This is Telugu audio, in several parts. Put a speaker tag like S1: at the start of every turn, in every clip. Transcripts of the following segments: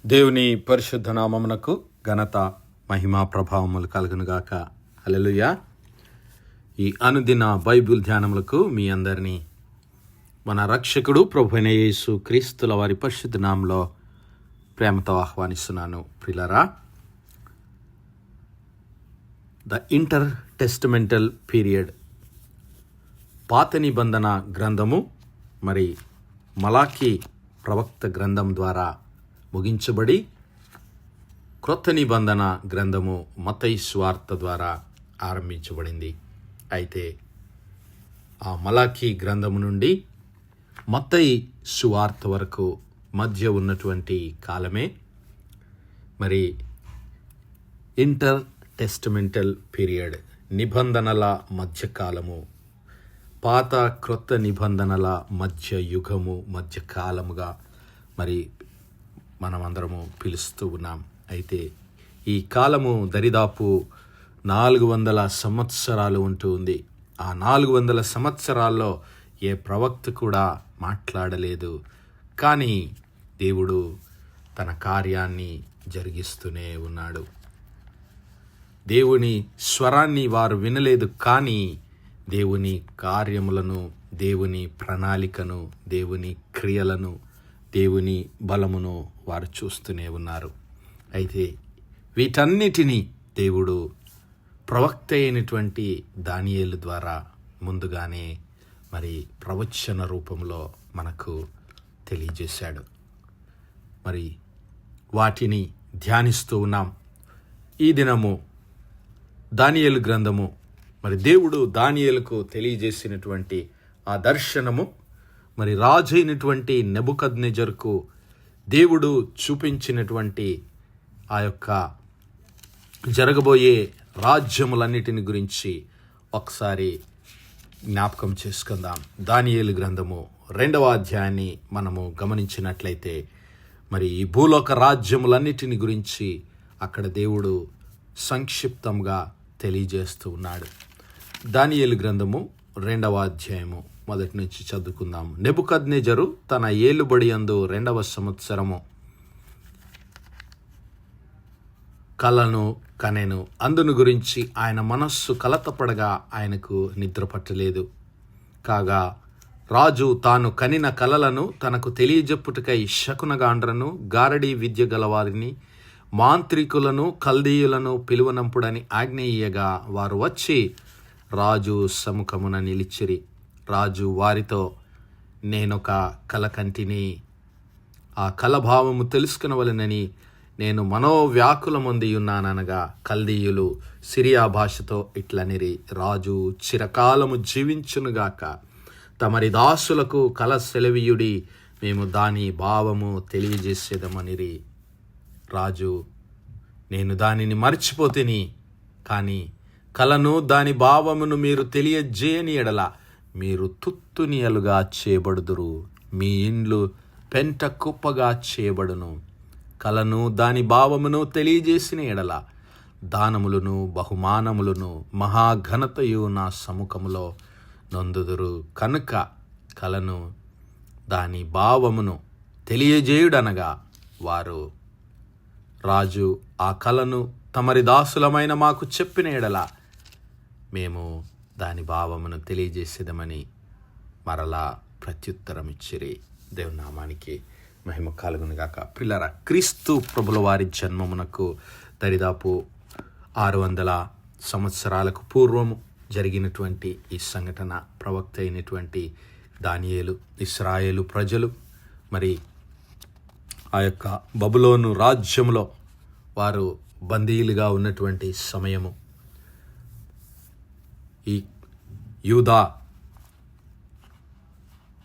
S1: దేవుని పరిశుద్ధ నామమునకు ఘనత మహిమా ప్రభావములు కలుగునుగాక. హల్లెలూయా. ఈ అనుదిన బైబిల్ ధ్యానములకు మీ అందరినీ మన రక్షకుడు ప్రభువైన యేసు క్రీస్తుల వారి పరిశుద్ధ నామములో ప్రేమతో ఆహ్వానిస్తున్నాను. ప్రియులారా, ద ఇంటర్ టెస్టమెంటల్ పీరియడ్, పాత నిబంధన గ్రంథము మరి మలాకీ ప్రవక్త గ్రంథం ద్వారా ముగించబడి క్రొత్త నిబంధన గ్రంథము మత్తయి సువార్త ద్వారా ఆరంభించబడింది. అయితే ఆ మలాకీ గ్రంథము నుండి మత్తయి సువార్త వరకు మధ్య ఉన్నటువంటి కాలమే మరి ఇంటర్ టెస్టమెంటల్ పీరియడ్, నిబంధనల మధ్యకాలము, పాత క్రొత్త నిబంధనల మధ్య యుగము, మధ్య కాలముగా మరి మనమందరము పిలుస్తూ ఉన్నాం. అయితే ఈ కాలము దరిదాపు 400 సంవత్సరాలు ఉంటూ ఉంది. ఆ 400 సంవత్సరాల్లో ఏ ప్రవక్త కూడా మాట్లాడలేదు. కానీ దేవుడు తన కార్యాన్ని జరిగిస్తూనే ఉన్నాడు. దేవుని స్వరాన్ని వారు వినలేదు, కానీ దేవుని కార్యములను, దేవుని ప్రణాళికను, దేవుని క్రియలను, దేవుని బలమును వారు చూస్తూనే ఉన్నారు. అయితే వీటన్నిటినీ దేవుడు ప్రవక్త అయినటువంటి దానియేలు ద్వారా ముందుగానే మరి ప్రవచన రూపంలో మనకు తెలియజేశాడు. మరి వాటిని ధ్యానిస్తూ ఉన్నాం. ఈ దినము దానియేలు గ్రంథము, మరి దేవుడు దానియేలుకు తెలియజేసినటువంటి ఆ దర్శనము, మరి రాజు అయినటువంటి నెబుకద్నెజరుకు దేవుడు చూపించినటువంటి ఆ యొక్క జరగబోయే రాజ్యములన్నిటిని గురించి ఒకసారి జ్ఞాపకం చేసుకుందాం. దానియేలు గ్రంథము 2వ అధ్యాయాన్ని మనము గమనించినట్లయితే మరి ఈ భూలోక రాజ్యములన్నిటిని గురించి అక్కడ దేవుడు సంక్షిప్తంగా తెలియజేస్తూ ఉన్నాడు. దానియేలు గ్రంథము 2వ అధ్యాయము మొదటి నుంచి చదువుకుందాం. నెబుకద్నెజరు తన ఏలుబడి యందు 2వ సంవత్సరము కలను కనెను. అందును గురించి ఆయన మనస్సు కలతపడగా ఆయనకు నిద్ర పట్టలేదు. కాగా రాజు తాను కనిన కలలను తనకు తెలియజెప్పుటకై శకునగాండ్రను, గారడీ విద్య గలవారిని, మాంత్రికులను, కల్దీయులను పిలువనంపుడని ఆజ్ఞేయగా వారు వచ్చి రాజు సముఖమున నిలిచిరి. రాజు వారితో, నేనొక కల కంటిని, ఆ కలభావము తెలుసుకునవలెనని నేను మనోవ్యాకులమొంది ఉన్నాననగా కల్దీయులు సిరియా భాషతో ఇట్లనిరి, రాజు చిరకాలము జీవించునుగాక, తమరి దాసులకు కల సెలవీయుడి, మేము దాని భావము తెలియజేసేదమనిరి. రాజు, నేను దానిని మర్చిపోతిని, కానీ కలను దాని భావమును మీరు తెలియజేయని ఎడల మీరు తుత్తునియలుగా చేయబడుదురు, మీ ఇండ్లు పెంట కుప్పగా చేయబడును. కలను దాని భావమును తెలియజేసిన ఎడల దానములను, బహుమానములను, మహాఘనతయు నా సముఖములో నొందుదురు. కనుక కలను దాని భావమును తెలియజేయుడనగా వారు, రాజు ఆ కలను తమరి దాసులమైన మాకు చెప్పిన ఎడల మేము దాని భావమును తెలియజేసేదమని మరలా ప్రత్యుత్తరం ఇచ్చిరి. దేవుని నామానికి మహిమ కలుగునుగాక. ప్రియులారా, క్రీస్తు ప్రభుల వారి జన్మమునకు దరిదాపు 600 సంవత్సరాలకు పూర్వము జరిగినటువంటి ఈ సంఘటన, ప్రవక్త అయినటువంటి దానియేలు, ఇశ్రాయేలు ప్రజలు మరి ఆ యొక్క బబులోను రాజ్యంలో వారు బందీలుగా ఉన్నటువంటి సమయము, ఈ యూదా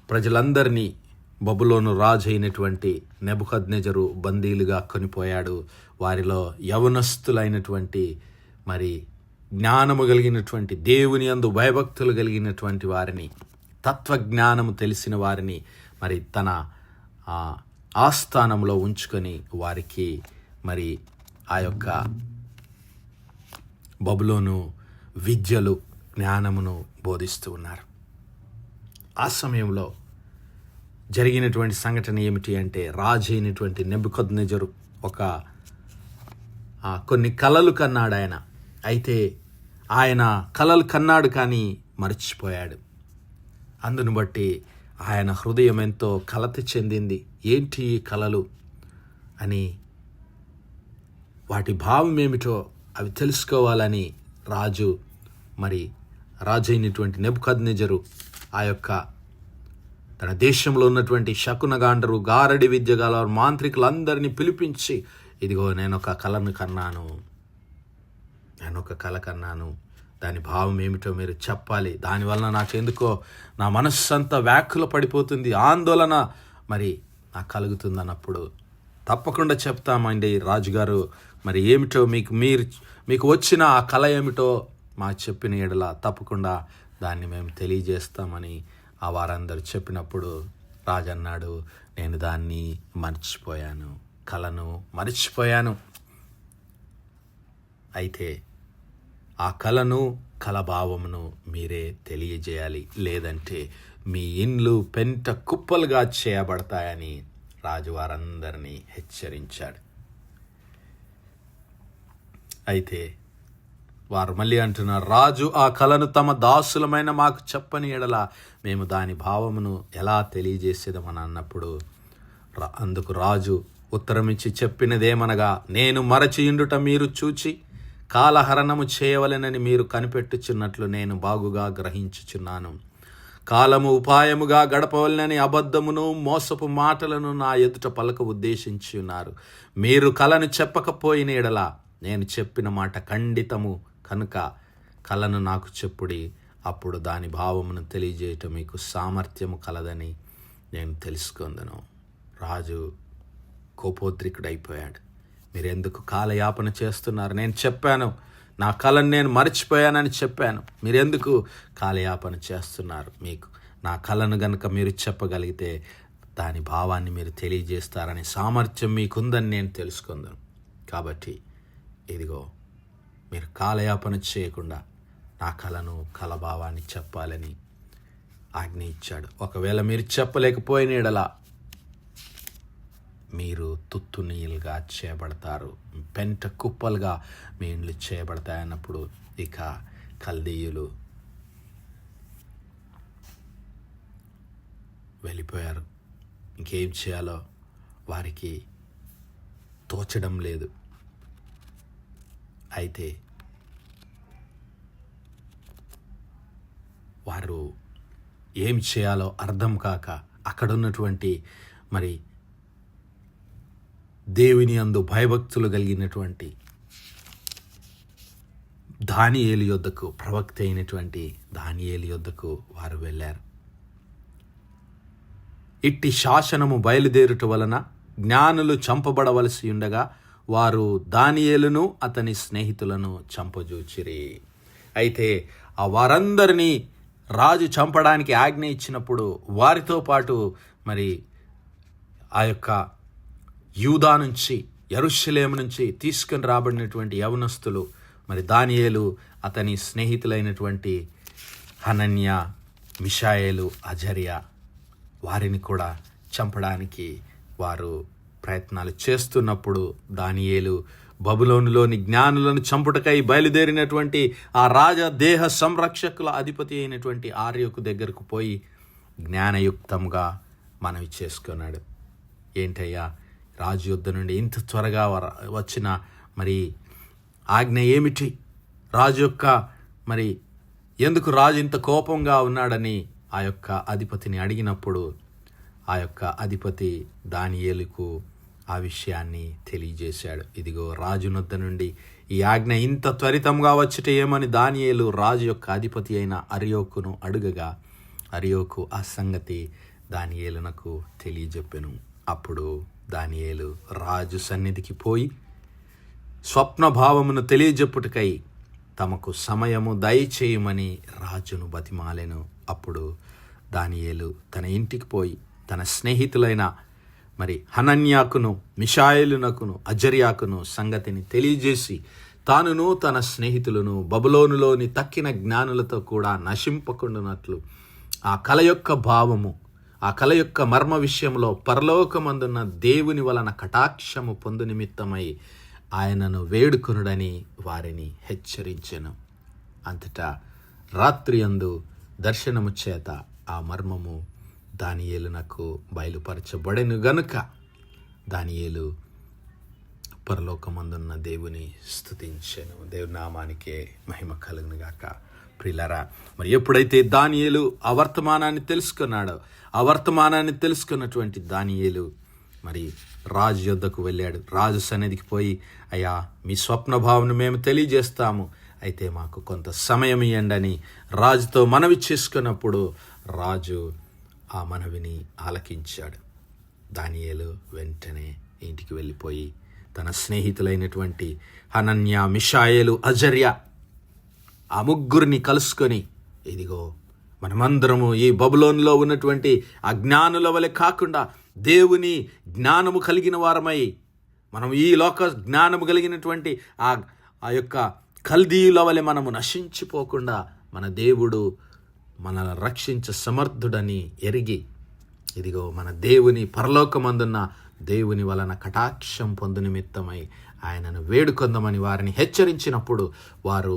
S1: ప్రజలందరినీ బబులోను రాజు అయినటువంటి నెబుకద్నెజరు బందీలుగా కొనిపోయాడు. వారిలో యవనస్తులైనటువంటి మరి జ్ఞానము కలిగినటువంటి, దేవుని యందు భయభక్తులు కలిగినటువంటి వారిని, తత్వజ్ఞానము తెలిసిన వారిని మరి తన ఆస్థానంలో ఉంచుకొని వారికి మరి ఆ యొక్క బబులోను విద్యలు, జ్ఞానమును బోధిస్తూ ఉన్నారు. ఆ సమయంలో జరిగినటువంటి సంఘటన ఏమిటి అంటే, రాజు అయినటువంటి నెబుకద్నెజరు కొన్ని కలలు కన్నాడు ఆయన. అయితే ఆయన కలలు కన్నాడు కానీ మర్చిపోయాడు. అందును బట్టి ఆయన హృదయం ఎంతో కలత చెందింది. ఏంటి ఈ కలలు అని, వాటి భావం ఏమిటో అవి తెలుసుకోవాలని రాజు అయినటువంటి నెబుకద్నెజరు ఆ యొక్క తన దేశంలో ఉన్నటువంటి శకునగాండరు, గారడి విద్య గల మాంత్రికులందరినీ పిలిపించి, ఇదిగో నేను ఒక కల కన్నాను, దాని భావం ఏమిటో మీరు చెప్పాలి. దానివల్ల నాకెందుకో నా మనస్సంతా వ్యాకుల పడిపోతుంది, ఆందోళన నాకు కలుగుతుంది అన్నప్పుడు, తప్పకుండా చెప్తామండి రాజుగారు, ఏమిటో మీకు వచ్చిన ఆ కళ ఏమిటో మాకు చెప్పిన ఎడల తప్పకుండా దాన్ని మేము తెలియజేస్తామని ఆ వారందరూ చెప్పినప్పుడు రాజు అన్నాడు, నేను దాన్ని మర్చిపోయాను, కళను మర్చిపోయాను. అయితే ఆ కళను, కళభావమును మీరే తెలియజేయాలి, లేదంటే మీ ఇండ్లు పెంట కుప్పలుగా చేయబడతాయని రాజు వారందరినీ హెచ్చరించాడు. అయితే వారు మళ్ళీ అంటున్నారు, రాజు ఆ కళను తమ దాసులమైన మాకు చెప్పని ఎడల మేము దాని భావమును ఎలా తెలియజేసేదమని అన్నప్పుడు అందుకు రాజు ఉత్తరమిచ్చి చెప్పినదేమనగా, నేను మరచియుండుట మీరు చూచి కాలహరణము చేయవలెనని మీరు కనిపెట్టుచున్నట్లు నేను బాగుగా గ్రహించుచున్నాను. కాలము ఉపాయముగా గడపవలనని అబద్ధమును మోసపు మాటలను నా ఎదుట పలక ఉద్దేశించి ఉన్నారు. మీరు కలను చెప్పకపోయిన ఎడల నేను చెప్పిన మాట ఖండితము కనుక కలను నాకు చెప్పుడి, అప్పుడు దాని భావమును తెలియజేయటం మీకు సామర్థ్యము కలదని నేను తెలుసుకుందును. రాజు కోపోద్రికుడైపోయాడు. మీరెందుకు కాలయాపన చేస్తున్నారు? నేను చెప్పాను, నా కళను నేను మర్చిపోయానని చెప్పాను, మీరెందుకు కాలయాపన చేస్తున్నారు? మీకు నా కళను గనుక మీరు చెప్పగలిగితే దాని భావాన్ని మీరు తెలియజేస్తారని సామర్థ్యం మీకుందని నేను తెలుసుకుందాను. కాబట్టి ఇదిగో, మీరు కాలయాపన చేయకుండా నా కళను, కళభావాన్ని చెప్పాలని ఆజ్ఞ ఇచ్చాడు. ఒకవేళ మీరు చెప్పలేకపోయిన ఎడల మీరు తుత్తునీయులుగా చేయబడతారు, పెంట కుప్పలుగా మీ ఇండ్లు చేయబడతాయన్నప్పుడు ఇక కల్దీయులు వెళ్ళిపోయారు. ఇంకేం చేయాలో వారికి తోచడం లేదు. అయితే వారు ఏం చేయాలో అర్థం కాక అక్కడున్నటువంటి దేవుని యందు భయభక్తులు కలిగినటువంటి దానియేలు యొద్దకు, ప్రవక్త అయినటువంటి దానియేలు యొద్దకు వారు వెళ్ళారు. ఇట్టి శాసనము బయలుదేరుట వలన జ్ఞానులు చంపబడవలసి ఉండగా వారు దానియేలును అతని స్నేహితులను చంపజూచిరి. అయితే ఆ వారందరినీ రాజు చంపడానికి ఆజ్ఞ ఇచ్చినప్పుడు వారితో పాటు ఆ యొక్క యూదా నుంచి, యెరూషలేము నుంచి తీసుకుని రాబడినటువంటి యవనస్తులు, దానియేలు అతని స్నేహితులైనటువంటి హనన్య, మిషాయేలు, అజర్యా, వారిని కూడా చంపడానికి వారు ప్రయత్నాలు చేస్తున్నప్పుడు దానియేలు బబులోనులోని జ్ఞానులను చంపుటకై బయలుదేరినటువంటి ఆ రాజదేహ సంరక్షకుల అధిపతి అయినటువంటి ఆర్యోకు దగ్గరకు పోయి జ్ఞానయుక్తంగా మనవి చేసుకున్నాడు. ఏంటయ్యా, రాజు యుద్ధ నుండి ఇంత త్వరగా వచ్చిన ఆజ్ఞ ఏమిటి? రాజు యొక్క ఎందుకు రాజు ఇంత కోపంగా ఉన్నాడని ఆ యొక్క అధిపతిని అడిగినప్పుడు ఆ యొక్క అధిపతి దానియేలుకు ఆ విషయాన్ని తెలియజేశాడు. ఇదిగో, రాజు నొద్ద నుండి ఈ ఆజ్ఞ ఇంత త్వరితంగా వచ్చుట ఏమని దానియేలు రాజు యొక్క అధిపతి అయిన అర్యోకును అడుగగా అర్యోకు ఆ సంగతి దానియేలునకు తెలియజెప్పెను. అప్పుడు దానియేలు రాజు సన్నిధికి పోయి స్వప్న భావమును తెలియజెప్పుటకై తమకు సమయము దయచేయమని రాజును బతిమాలెను. అప్పుడు దానియేలు తన ఇంటికి పోయి తన స్నేహితులైన హనన్యాకును, మిషాయేలునకును, అజర్యాకును సంగతిని తెలియజేసి తానును తన స్నేహితులను బబులోనులోని తక్కిన జ్ఞానులతో కూడా నశింపకుండానట్లు ఆ కల యొక్క భావము, ఆ కల యొక్క మర్మ విషయంలో పరలోకమందున్న దేవుని వలన కటాక్షము పొందు నిమిత్తమై ఆయనను వేడుకొనుడని వారిని హెచ్చరించెను. అంతటా రాత్రి యందు దర్శనము చేత ఆ మర్మము దానియేలునకు బయలుపరచబడెను గనుక దానియేలు పరలోకమందున్న దేవుని స్తుతించెను. దేవుని నామానికే మహిమ కలుగును గాక. ప్రియులారా, మరి ఎప్పుడైతే దానియేలు ఆ వర్తమానాన్ని తెలుసుకున్నాడో, ఆ వర్తమానాన్ని తెలుసుకున్నటువంటి దానియేలు మరి రాజు యొద్దకు వెళ్ళాడు. రాజు సన్నిధికి పోయి, అయ్యా, మీ స్వప్న భావన మేము తెలియజేస్తాము, అయితే మాకు కొంత సమయం ఇవ్వండి అని రాజుతో మనవి చేసుకున్నప్పుడు రాజు ఆ మనవిని ఆలకించాడు. దానియేలు వెంటనే ఇంటికి వెళ్ళిపోయి తన స్నేహితులైనటువంటి హనన్యా, మిషాయేలు, అజర్యా ఆ ముగ్గురిని కలుసుకొని, ఇదిగో మనమందరము ఈ బబులోనులో ఉన్నటువంటి అజ్ఞానుల వలె కాకుండా దేవుని జ్ఞానము కలిగిన వారమై, మనం ఈ లోక జ్ఞానము కలిగినటువంటి ఆ యొక్క కల్దీయుల వలె మనము నశించిపోకుండా మన దేవుడు మనల్ని రక్షించ సమర్థుడని ఎరిగి, ఇదిగో మన దేవుని పరలోకమందున్న దేవుని వలన కటాక్షం పొందు నిమిత్తమై ఆయనను వేడుకొందమని వారిని హెచ్చరించినప్పుడు, వారు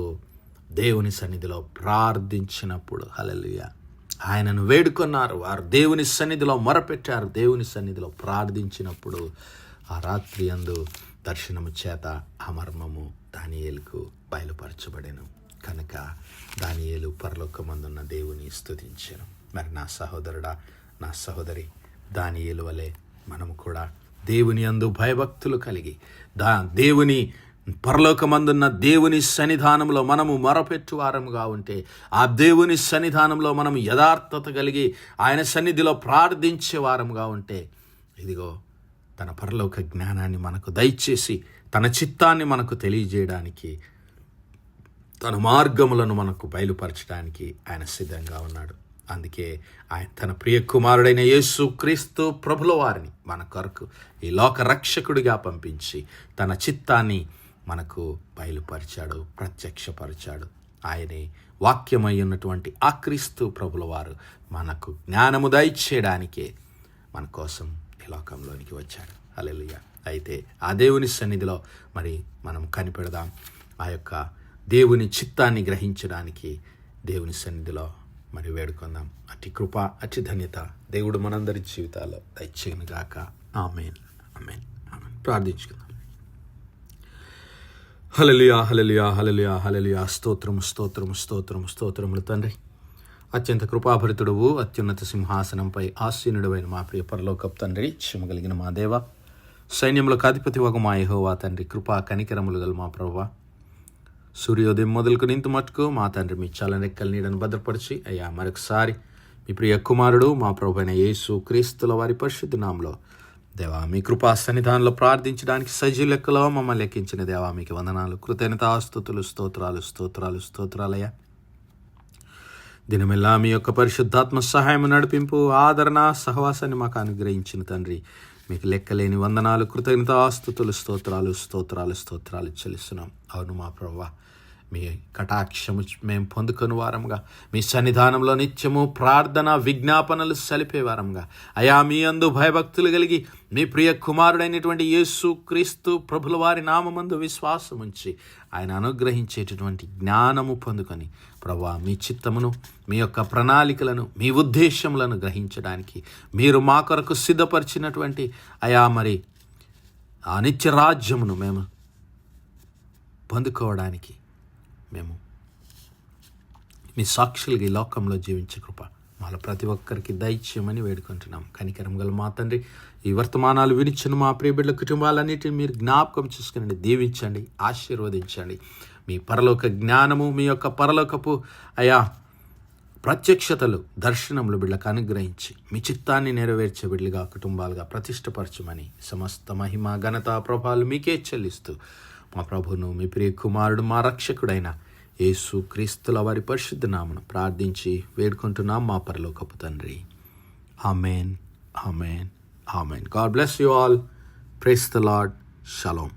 S1: దేవుని సన్నిధిలో ప్రార్థించినప్పుడు, హల్లెలూయా, ఆయనను వేడుకొన్నారు. వారు దేవుని సన్నిధిలో మొరపెట్టారు. దేవుని సన్నిధిలో ప్రార్థించినప్పుడు ఆ రాత్రి యందు దర్శనము చేత ఆ మర్మము దానియేలుకు బయలుపరచబడెను. కనుక దానియేలు పరలోకమందున్న దేవుని స్తుతించెను. మరి నా సహోదరుడా, నా సహోదరి, దానియేలు వలె మనము కూడా దేవుని యందు భయభక్తులు కలిగి దేవుని పరలోకమందున్న దేవుని సన్నిధానంలో మనము మొరపెట్టు వారముగా ఉంటే, ఆ దేవుని సన్నిధానంలో మనము యథార్థత కలిగి ఆయన సన్నిధిలో ప్రార్థించే వారముగా ఉంటే, ఇదిగో తన పరలోక జ్ఞానాన్ని మనకు దయచేసి తన చిత్తాన్ని మనకు తెలియజేయడానికి, తన మార్గములను మనకు బయలుపరచడానికి ఆయన సిద్ధంగా ఉన్నాడు. అందుకే ఆయన తన ప్రియ కుమారుడైన యేసు క్రీస్తు ప్రభుల వారిని మన కొరకు ఈ లోక రక్షకుడిగా పంపించి తన చిత్తాన్ని మనకు బయలుపరిచాడు, ప్రత్యక్షపరిచాడు. ఆయనే వాక్యమై ఉన్నటువంటి ఆ క్రీస్తు ప్రభుల వారు మనకు జ్ఞానము దయచేయడానికే మన కోసం ఈ లోకంలోనికి వచ్చాడు. హల్లెలూయా. అయితే ఆ దేవుని సన్నిధిలో మరి మనం కనిపెడదాం. ఆ యొక్క దేవుని చిత్తాన్ని గ్రహించడానికి దేవుని సన్నిధిలో మరి వేడుకుందాం. అట్టి కృప, అట్టి ధన్యత దేవుడు మనందరి జీవితాల్లో దయచేయను గాక. ఆమేన్, ఆమేన్, ఆమేన్. ప్రార్థించుకుందాం. హల్లెలూయా, హల్లెలూయా, హల్లెలూయా, హల్లెలూయా. స్తోత్రము, స్తోత్రము, స్తోత్రము, స్తోత్రములు తండ్రి. అత్యంత కృపాభరితుడువు, అత్యున్నత సింహాసనంపై ఆసీనుడైన మా ప్రియ పరలోకపు తండ్రి, క్షమగలిగిన మా దేవ, సైన్యములకు అధిపతి వగు మా యెహోవా తండ్రి, కృపా కనికరములు గల మా ప్రభువా, సూర్యోదయం మొదలుకొని ఇంత మట్టుకు మా తండ్రి మీ చల్లని రెక్కల నీడను భద్రపరిచి, అయ్యా మరొకసారి మీ ప్రియ కుమారుడు మా ప్రభువైన యేసు క్రీస్తుల వారి పరిశుద్ధ నామములో దేవా మీ కృపా సన్నిధానంలో ప్రార్థించడానికి సజీవ లెక్కలో మమ్మల్ని లెక్కించిన దేవా మీకు వందనాలు, కృతజ్ఞతాస్తుతులు, స్తోత్రాలు, స్తోత్రాలు, స్తోత్రాలయ్యా. దినమెల్లా మీ యొక్క పరిశుద్ధాత్మ సహాయం, నడిపింపు, ఆదరణ, సహవాసాన్ని మాకు అనుగ్రహించిన తండ్రి మీకు లెక్కలేని వందనాలు, కృతజ్ఞతాస్తుతులు, స్తోత్రాలు, స్తోత్రాలు, స్తోత్రాలు చెల్లిస్తున్నాం. అవును మా ప్రభువా, మీ కటాక్షము మేము పొందుకొని వారంగా, మీ సన్నిధానంలో నిత్యము ప్రార్థన విజ్ఞాపనలు సలిపే వారంగా, అయా మీ యందు భయభక్తులు కలిగి మీ ప్రియ కుమారుడైనటువంటి యేసు క్రీస్తు ప్రభుల వారి నామమందు విశ్వాసం ఉంచి ఆయన అనుగ్రహించేటటువంటి జ్ఞానము పొందుకొని ప్రభువా మీ చిత్తమును, మీ యొక్క ప్రణాళికలను, మీ ఉద్దేశములను గ్రహించడానికి మీరు మా కొరకు సిద్ధపరిచినటువంటి అయా మరి ఆ నిత్య రాజ్యమును మేము పొందుకోవడానికి మేము మీ సాక్షులుగా ఈ లోకంలో జీవించే కృప మాలో ప్రతి ఒక్కరికి దయచేయమని వేడుకుంటున్నాం. కనికరం గల మా తండ్రి, ఈ వర్తమానాలు వినిచిన మా ప్రియ బిడ్డల కుటుంబాలన్నిటిని మీరు జ్ఞాపకం చేసుకునండి, దీవించండి, ఆశీర్వదించండి. మీ పరలోక జ్ఞానము, మీ యొక్క పరలోకపు అయా ప్రత్యక్షతలు, దర్శనములు బిడ్డలకు అనుగ్రహించి మీ చిత్తాన్ని నెరవేర్చే బిడ్డలుగా, కుటుంబాలుగా ప్రతిష్టపరచమని సమస్త మహిమ, ఘనత, ప్రభావాలు మీకే చెల్లిస్తూ మా ప్రభును, మీ ప్రియ కుమారుడు, మా రక్షకుడైన యేసు క్రీస్తుల వారి పరిశుద్ధ నామమున ప్రార్థించి వేడుకుంటున్నాం మా పరలోకపు తండ్రి. ఆమేన్, ఆమేన్, ఆమేన్. God bless you all. Praise the Lord. Shalom.